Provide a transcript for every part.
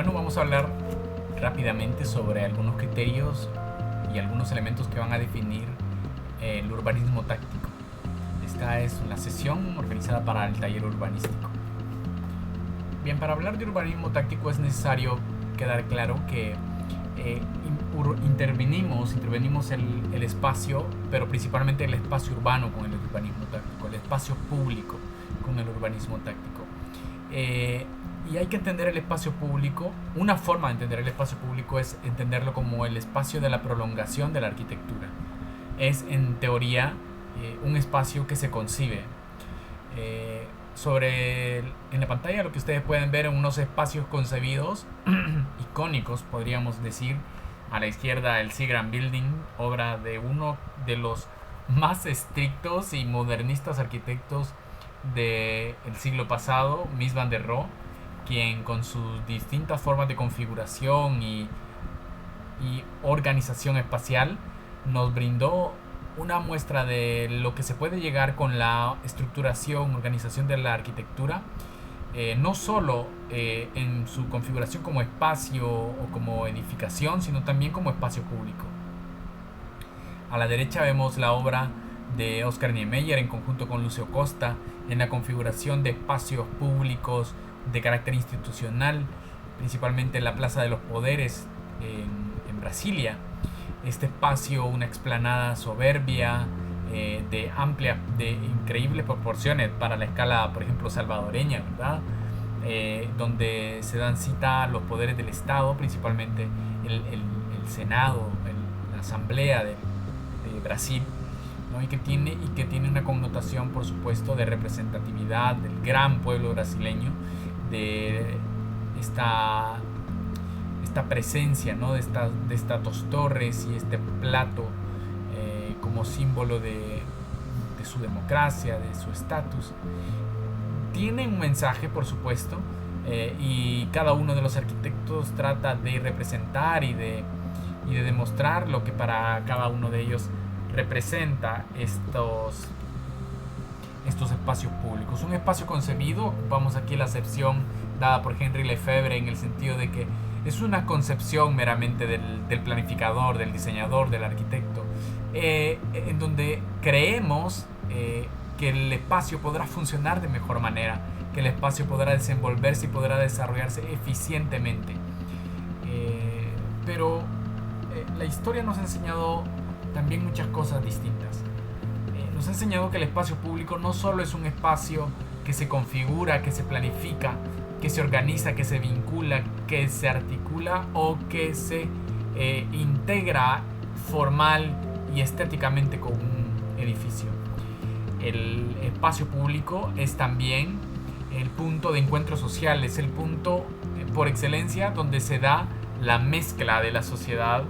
Bueno, vamos a hablar rápidamente sobre algunos criterios y algunos elementos que van a definir el urbanismo táctico. Esta es una sesión organizada para el taller urbanístico. Bien, para hablar de urbanismo táctico es necesario quedar claro que intervenimos el espacio, pero principalmente el espacio urbano con el urbanismo táctico, el espacio público con el urbanismo táctico. Y hay que entender el espacio público. Una forma de entender el espacio público es entenderlo como el espacio de la prolongación de la arquitectura. Es en teoría un espacio que se concibe. En la pantalla lo que ustedes pueden ver en unos espacios concebidos icónicos, podríamos decir. A la izquierda el Seagram Building, obra de uno de los más estrictos y modernistas arquitectos del siglo pasado, Mies van der Rohe, quien con sus distintas formas de configuración y organización espacial nos brindó una muestra de lo que se puede llegar con la estructuración, organización de la arquitectura, no solo en su configuración como espacio o como edificación, sino también como espacio público. A la derecha vemos la obra de Oscar Niemeyer en conjunto con Lucio Costa en la configuración de espacios públicos de carácter institucional, principalmente en la Plaza de los Poderes en Brasilia. Este espacio, una explanada soberbia, de increíbles proporciones para la escala, por ejemplo, salvadoreña, ¿verdad? Donde se dan cita a los poderes del Estado, principalmente el Senado, la Asamblea de Brasil, ¿no? y que tiene una connotación, por supuesto, de representatividad del gran pueblo brasileño, de esta presencia, ¿no? de estas dos torres y este plato como símbolo de su democracia, de su estatus. Tiene un mensaje, por supuesto, y cada uno de los arquitectos trata de representar y de demostrar lo que para cada uno de ellos representa estos espacios públicos. Un espacio concebido, ocupamos aquí la acepción dada por Henri Lefebvre, en el sentido de que es una concepción meramente del planificador, del diseñador, del arquitecto, en donde creemos que el espacio podrá funcionar de mejor manera, que el espacio podrá desenvolverse y podrá desarrollarse eficientemente. Pero la historia nos ha enseñado también muchas cosas distintas. Nos ha enseñado que el espacio público no solo es un espacio que se configura, que se planifica, que se organiza, que se vincula, que se articula o que se integra formal y estéticamente con un edificio. El espacio público es también el punto de encuentro social, es el punto por excelencia donde se da la mezcla de la sociedad,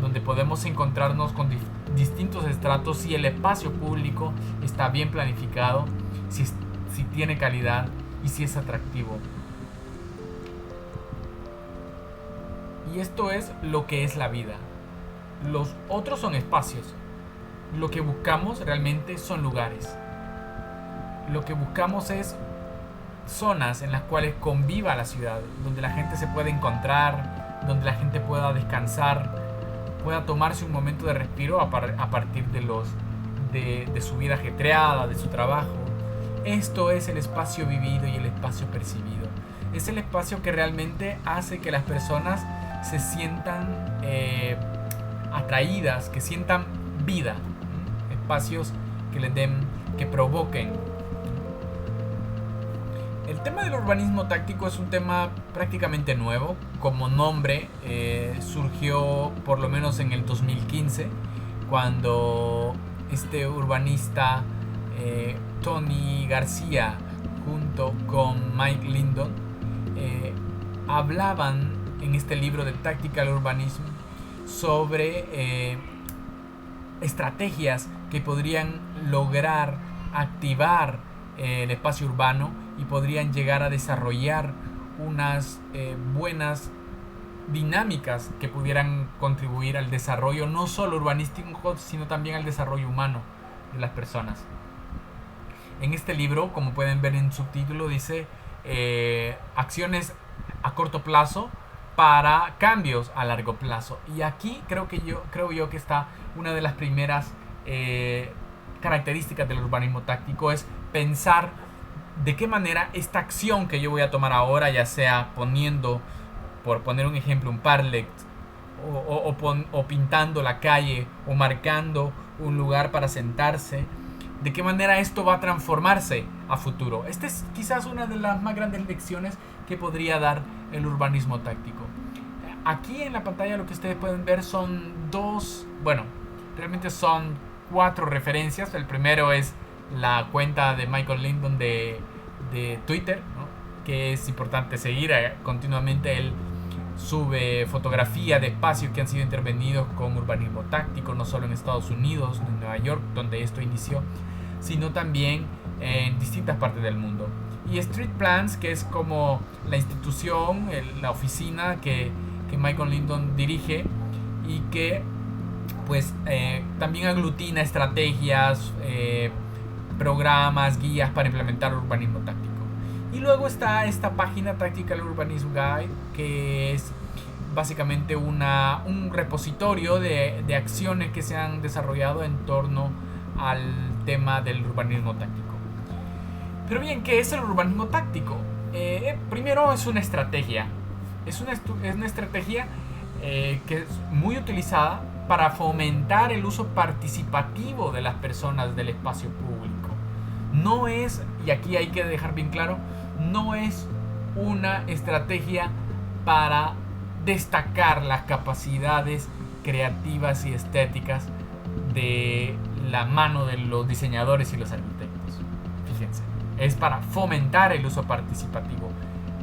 donde podemos encontrarnos con distintos estratos si el espacio público está bien planificado, si tiene calidad y si es atractivo. Y esto es lo que es la vida. Los otros son espacios. Lo que buscamos realmente son lugares. Lo que buscamos es zonas en las cuales conviva la ciudad, donde la gente se pueda encontrar, donde la gente pueda descansar, pueda tomarse un momento de respiro a partir de su vida ajetreada, de su trabajo. Esto es el espacio vivido y el espacio percibido. Es el espacio que realmente hace que las personas se sientan atraídas, que sientan vida. Espacios que les den, que provoquen. El tema del urbanismo táctico es un tema prácticamente nuevo. Como nombre surgió por lo menos en el 2015, cuando este urbanista Tony García junto con Mike Lindon hablaban en este libro de Tactical Urbanism sobre estrategias que podrían lograr activar el espacio urbano y podrían llegar a desarrollar unas buenas dinámicas que pudieran contribuir al desarrollo no solo urbanístico, sino también al desarrollo humano de las personas. En este libro, como pueden ver en subtítulo, dice acciones a corto plazo para cambios a largo plazo. Y aquí creo yo que está una de las primeras características del urbanismo táctico, es pensar de qué manera esta acción que yo voy a tomar ahora, ya sea poniendo, por poner un ejemplo, un parlet, o pintando la calle, o marcando un lugar para sentarse, de qué manera esto va a transformarse a futuro. Esta es quizás una de las más grandes lecciones que podría dar el urbanismo táctico. Aquí en la pantalla lo que ustedes pueden ver son realmente son 4 referencias. El primero es la cuenta de Michael Lindon de Twitter, ¿no?, que es importante seguir continuamente. Él sube fotografía de espacios que han sido intervenidos con urbanismo táctico, no solo en Estados Unidos, en Nueva York, donde esto inició, sino también en distintas partes del mundo. Y Street Plans, que es como la institución, la oficina que Michael Lindon dirige, y que pues también aglutina estrategias, programas, guías para implementar urbanismo táctico. Y luego está esta página Tactical Urbanism Guide, que es básicamente un repositorio de acciones que se han desarrollado en torno al tema del urbanismo táctico. Pero bien, ¿qué es el urbanismo táctico? Primero es una estrategia. Es una estrategia que es muy utilizada para fomentar el uso participativo de las personas del espacio público. No es, y aquí hay que dejar bien claro, no es una estrategia para destacar las capacidades creativas y estéticas de la mano de los diseñadores y los arquitectos. Fíjense, es para fomentar el uso participativo.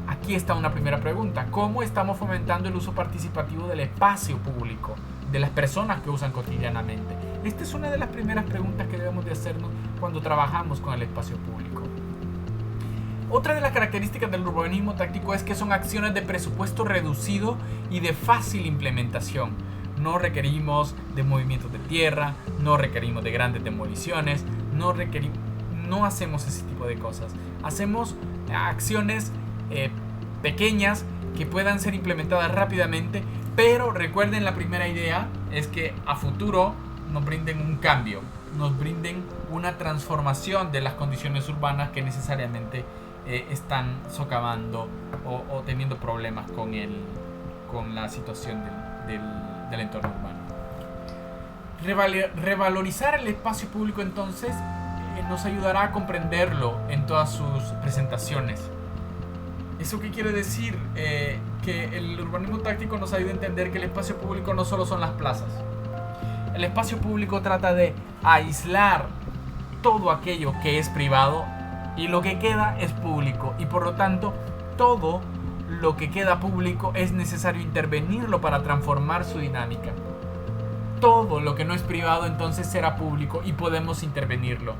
Aquí está una primera pregunta: ¿cómo estamos fomentando el uso participativo del espacio público, de las personas que usan cotidianamente? Esta es una de las primeras preguntas que debemos de hacernos cuando trabajamos con el espacio público. Otra de las características del urbanismo táctico es que son acciones de presupuesto reducido y de fácil implementación. No requerimos de movimientos de tierra, no requerimos de grandes demoliciones, no hacemos ese tipo de cosas. Hacemos acciones pequeñas que puedan ser implementadas rápidamente, pero recuerden, la primera idea es que a futuro nos brinden un cambio, nos brinden una transformación de las condiciones urbanas que necesariamente están socavando o teniendo problemas con la situación del entorno urbano. Revalorizar el espacio público entonces nos ayudará a comprenderlo en todas sus presentaciones. ¿Eso qué quiere decir? Que el urbanismo táctico nos ayuda a entender que el espacio público no solo son las plazas. El espacio público trata de aislar todo aquello que es privado y lo que queda es público, y por lo tanto todo lo que queda público es necesario intervenirlo para transformar su dinámica. Todo lo que no es privado entonces será público y podemos intervenirlo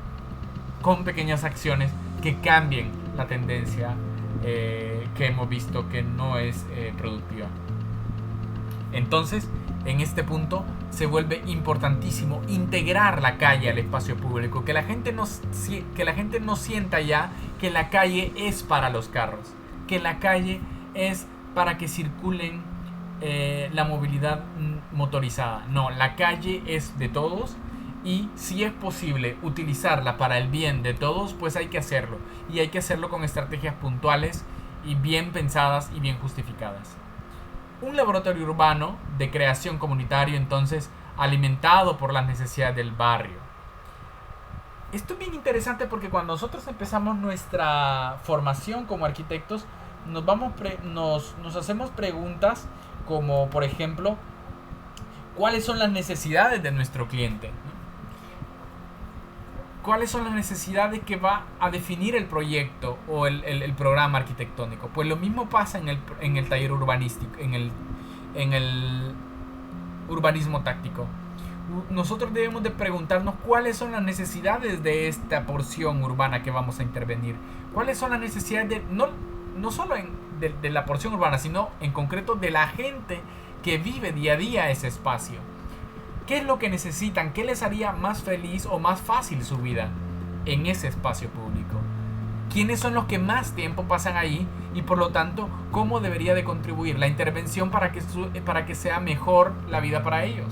con pequeñas acciones que cambien la tendencia que hemos visto que no es productiva. Entonces, en este punto se vuelve importantísimo integrar la calle al espacio público, que la gente no sienta ya que la calle es para los carros, que la calle es para que circulen la movilidad motorizada. No, la calle es de todos, y si es posible utilizarla para el bien de todos, pues hay que hacerlo, y hay que hacerlo con estrategias puntuales y bien pensadas y bien justificadas. Un laboratorio urbano de creación comunitario, entonces, alimentado por las necesidades del barrio. Esto es bien interesante porque cuando nosotros empezamos nuestra formación como arquitectos, nos hacemos preguntas como, por ejemplo, ¿cuáles son las necesidades de nuestro cliente? ¿Cuáles son las necesidades que va a definir el proyecto o el programa arquitectónico? Pues lo mismo pasa en el taller urbanístico, en el urbanismo táctico. Nosotros debemos de preguntarnos cuáles son las necesidades de esta porción urbana que vamos a intervenir. ¿Cuáles son las necesidades no solo de la porción urbana, sino en concreto de la gente que vive día a día ese espacio? ¿Qué es lo que necesitan? ¿Qué les haría más feliz o más fácil su vida en ese espacio público? quiénes son los que más tiempo pasan ahí y por lo tanto cómo debería de contribuir la intervención para que sea mejor la vida para ellos.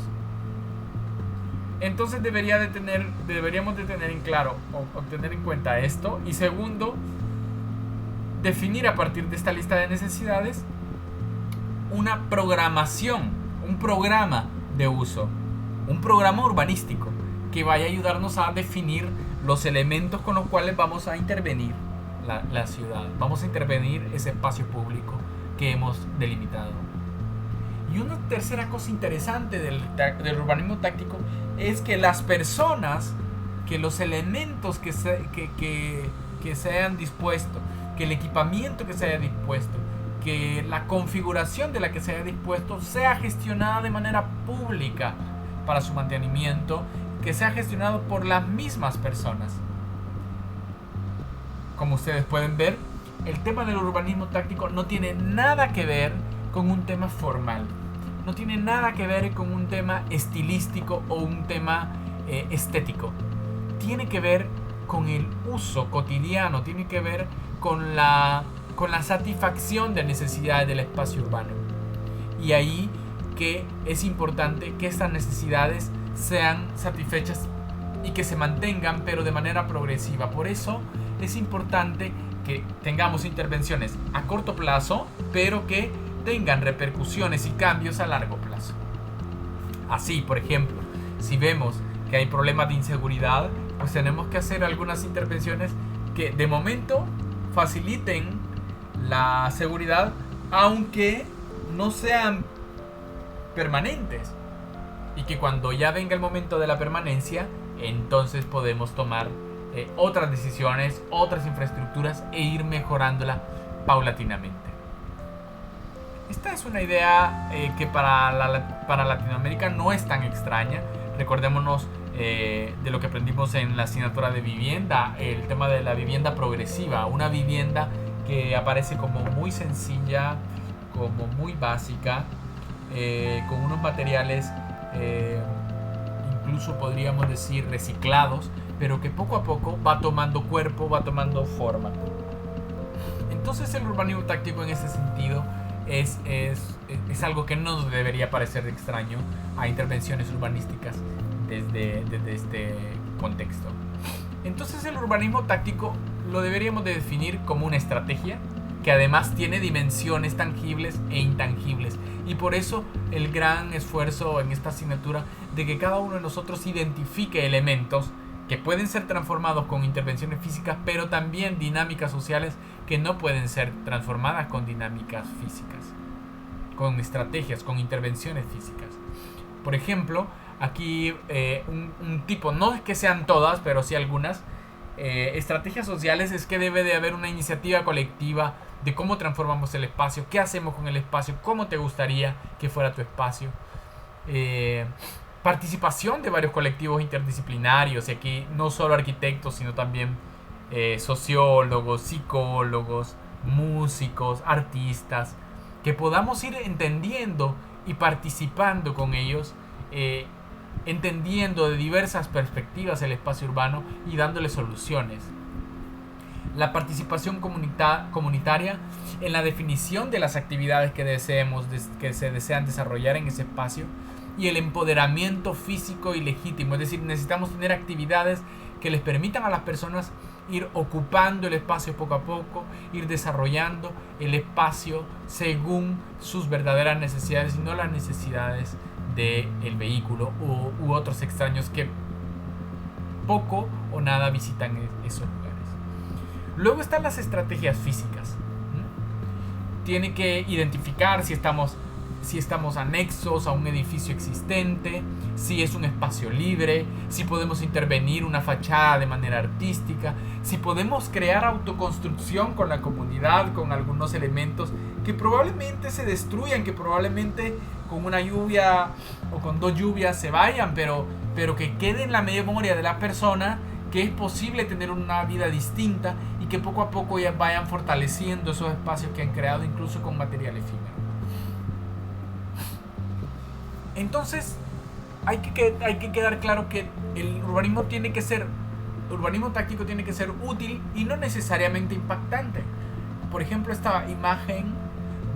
Entonces deberíamos de tener en claro o tener en cuenta esto. Y segundo, definir a partir de esta lista de necesidades una programación, un programa de uso, un programa urbanístico que vaya a ayudarnos a definir los elementos con los cuales vamos a intervenir la ciudad, vamos a intervenir ese espacio público que hemos delimitado. Y una tercera cosa interesante del urbanismo táctico es que las personas, que los elementos que se hayan dispuesto, que el equipamiento que se haya dispuesto, que la configuración de la que se haya dispuesto sea gestionada de manera pública para su mantenimiento, que sea gestionado por las mismas personas. Como ustedes pueden ver, el tema del urbanismo táctico no tiene nada que ver con un tema formal, no tiene nada que ver con un tema estilístico o un tema estético. Tiene que ver con el uso cotidiano, tiene que ver con la satisfacción de necesidades del espacio urbano. Y ahí que es importante que estas necesidades sean satisfechas y que se mantengan, pero de manera progresiva. Por eso es importante que tengamos intervenciones a corto plazo, pero que tengan repercusiones y cambios a largo plazo. Así, por ejemplo, si vemos que hay problemas de inseguridad, pues tenemos que hacer algunas intervenciones que de momento faciliten la seguridad, aunque no sean permanentes, y que cuando ya venga el momento de la permanencia, entonces podemos tomar otras decisiones, otras infraestructuras e ir mejorándola paulatinamente. Esta es una idea que para Latinoamérica no es tan extraña. Recordémonos de lo que aprendimos en la asignatura de vivienda, el tema de la vivienda progresiva, una vivienda que aparece como muy sencilla, como muy básica, con unos materiales incluso podríamos decir reciclados, pero que poco a poco va tomando cuerpo, va tomando forma. Entonces el urbanismo táctico en ese sentido es algo que no debería parecer extraño a intervenciones urbanísticas desde este contexto. Entonces el urbanismo táctico lo deberíamos de definir como una estrategia que además tiene dimensiones tangibles e intangibles, y por eso el gran esfuerzo en esta asignatura de que cada uno de nosotros identifique elementos que pueden ser transformados con intervenciones físicas, pero también dinámicas sociales que no pueden ser transformadas con dinámicas físicas, con estrategias, con intervenciones físicas. Por ejemplo, aquí un tipo, no es que sean todas, pero sí algunas, estrategias sociales es que debe de haber una iniciativa colectiva de cómo transformamos el espacio, qué hacemos con el espacio, cómo te gustaría que fuera tu espacio. Participación de varios colectivos interdisciplinarios, y aquí no solo arquitectos, sino también sociólogos, psicólogos, músicos, artistas, que podamos ir entendiendo y participando con ellos, entendiendo de diversas perspectivas el espacio urbano y dándole soluciones. La participación comunitaria en la definición de las actividades que se desean desarrollar en ese espacio, y el empoderamiento físico y legítimo, es decir, necesitamos tener actividades que les permitan a las personas ir ocupando el espacio poco a poco, ir desarrollando el espacio según sus verdaderas necesidades y no las necesidades del vehículo u otros extraños que poco o nada visitan esos lugares. Luego están las estrategias físicas. Tiene que identificar si estamos anexos a un edificio existente, si es un espacio libre, si podemos intervenir una fachada de manera artística, si podemos crear autoconstrucción con la comunidad, con algunos elementos que probablemente se destruyan, que probablemente con una lluvia o con dos lluvias se vayan, pero que quede en la memoria de la persona que es posible tener una vida distinta, y que poco a poco ya vayan fortaleciendo esos espacios que han creado incluso con material efímero. Entonces hay que quedar claro que el urbanismo tiene que ser urbanismo táctico tiene que ser útil y no necesariamente impactante. Por ejemplo, esta imagen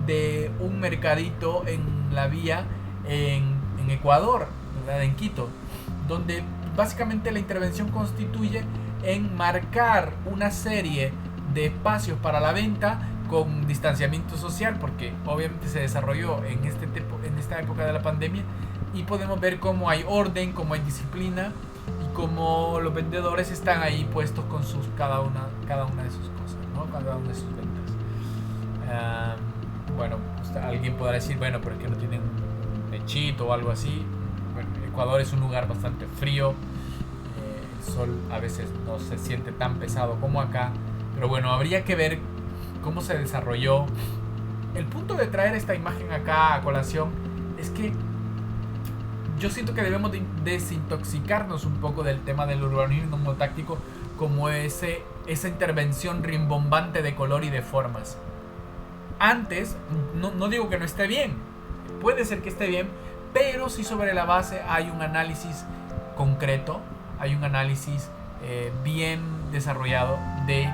de un mercadito en la vía en Ecuador, ¿verdad? En Quito, donde básicamente la intervención constituye en marcar una serie de espacios para la venta con distanciamiento social, porque obviamente se desarrolló en esta época de la pandemia, y podemos ver cómo hay orden, cómo hay disciplina y cómo los vendedores están ahí puestos con cada una de sus cosas, ¿no? Cada una de sus ventas. Bueno, pues alguien podrá decir, bueno, pero es que no tienen un techito o algo así. Bueno, Ecuador es un lugar bastante frío, el sol a veces no se siente tan pesado como acá, pero bueno, habría que ver cómo se desarrolló. El punto de traer esta imagen acá a colación es que yo siento que debemos desintoxicarnos un poco del tema del urbanismo táctico como esa intervención rimbombante de color y de formas. Antes, no digo que no esté bien, puede ser que esté bien, pero si sobre la base hay un análisis concreto, hay un análisis bien desarrollado de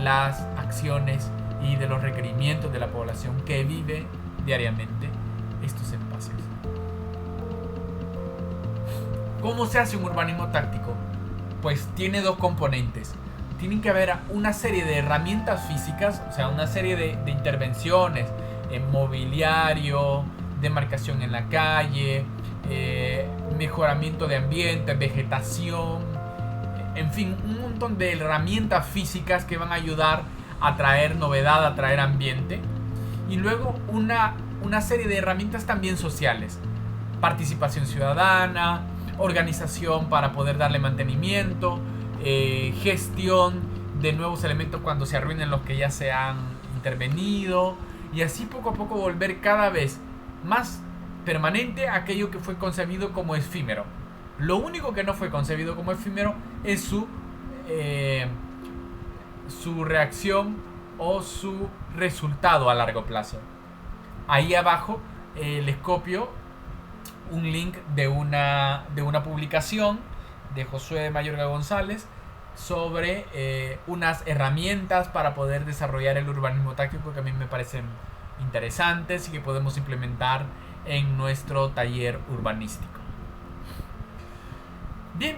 las acciones y de los requerimientos de la población que vive diariamente estos espacios. ¿Cómo se hace un urbanismo táctico? Pues tiene dos componentes. Tienen que haber una serie de herramientas físicas, o sea, una serie de intervenciones en mobiliario, demarcación en la calle, mejoramiento de ambiente, vegetación, en fin, un montón de herramientas físicas que van a ayudar a traer novedad, a traer ambiente. Y luego una serie de herramientas también sociales, participación ciudadana, organización para poder darle mantenimiento, gestión de nuevos elementos cuando se arruinen los que ya se han intervenido, y así poco a poco volver cada vez más permanente aquello que fue concebido como efímero. Lo único que no fue concebido como efímero es su reacción o su resultado a largo plazo. Ahí abajo les copio un link de una publicación de Josué Mayorga González sobre unas herramientas para poder desarrollar el urbanismo táctico que a mí me parecen interesantes y que podemos implementar en nuestro taller urbanístico. Bien,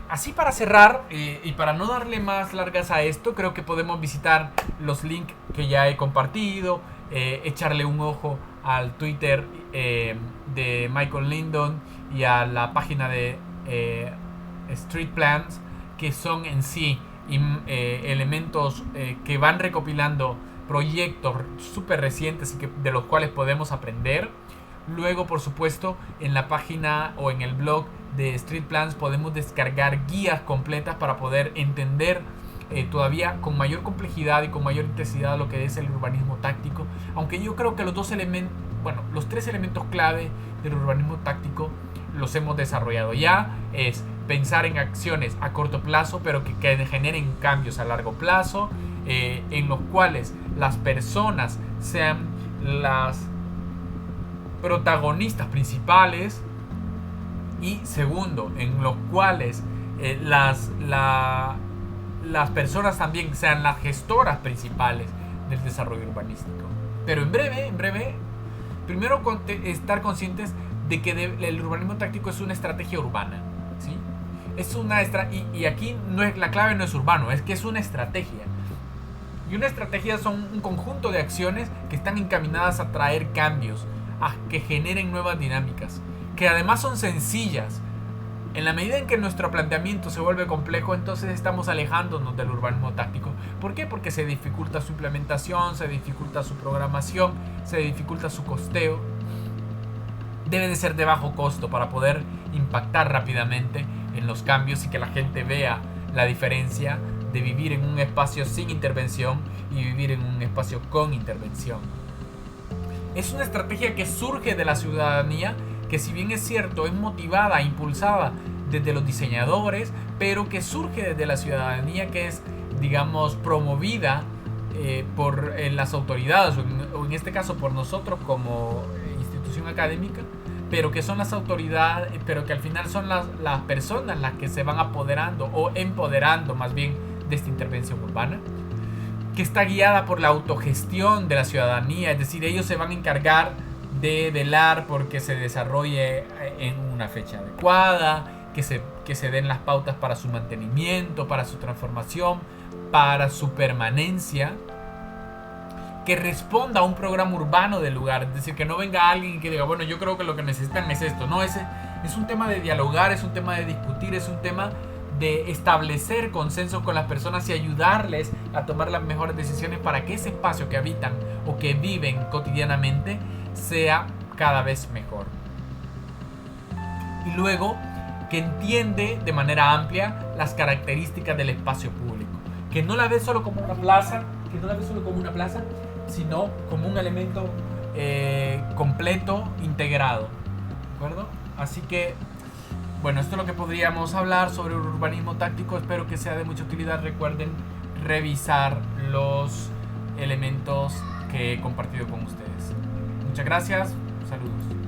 así para cerrar y para no darle más largas a esto, creo que podemos visitar los links que ya he compartido, echarle un ojo al Twitter de Michael Lindon y a la página de Street Plans, que son en sí elementos que van recopilando proyectos súper recientes y de los cuales podemos aprender. Luego, por supuesto, en la página o en el blog de Street Plans podemos descargar guías completas para poder entender todavía con mayor complejidad y con mayor intensidad lo que es el urbanismo táctico. Aunque yo creo que los tres elementos clave del urbanismo táctico los hemos desarrollado ya. Es pensar en acciones a corto plazo, pero que generen cambios a largo plazo, en los cuales las personas sean las protagonistas principales, y segundo, en los cuales las personas también sean las gestoras principales del desarrollo urbanístico. Pero en breve, primero estar conscientes de que el urbanismo táctico es una estrategia urbana, ¿sí? Es y aquí la clave no es urbano, es que es una estrategia. Y una estrategia son un conjunto de acciones que están encaminadas a traer cambios, a que generen nuevas dinámicas, que además son sencillas. En la medida en que nuestro planteamiento se vuelve complejo, entonces estamos alejándonos del urbanismo táctico. ¿Por qué? Porque se dificulta su implementación, se dificulta su programación, se dificulta su costeo. Debe de ser de bajo costo para poder impactar rápidamente en los cambios y que la gente vea la diferencia de vivir en un espacio sin intervención y vivir en un espacio con intervención. Es una estrategia que surge de la ciudadanía, que si bien es cierto es motivada, impulsada desde los diseñadores, pero que surge desde la ciudadanía, que es, digamos, promovida por las autoridades, o en este caso por nosotros como institución académica, pero que son las autoridades, pero que al final son las personas las que se van apoderando o empoderando más bien de esta intervención urbana, que está guiada por la autogestión de la ciudadanía, es decir, ellos se van a encargar de velar porque se desarrolle en una fecha adecuada, que se den las pautas para su mantenimiento, para su transformación, para su permanencia, que responda a un programa urbano del lugar, es decir, que no venga alguien que diga, bueno, yo creo que lo que necesitan es esto. No, es un tema de dialogar, es un tema de discutir, es un tema de establecer consenso con las personas y ayudarles a tomar las mejores decisiones para que ese espacio que habitan o que viven cotidianamente sea cada vez mejor. Y luego, que entiende de manera amplia las características del espacio público, que no la ve solo como una plaza, sino como un elemento completo, integrado, ¿de acuerdo? Así que, bueno, esto es lo que podríamos hablar sobre el urbanismo táctico. Espero que sea de mucha utilidad. Recuerden revisar los elementos que he compartido con ustedes. Muchas gracias, saludos.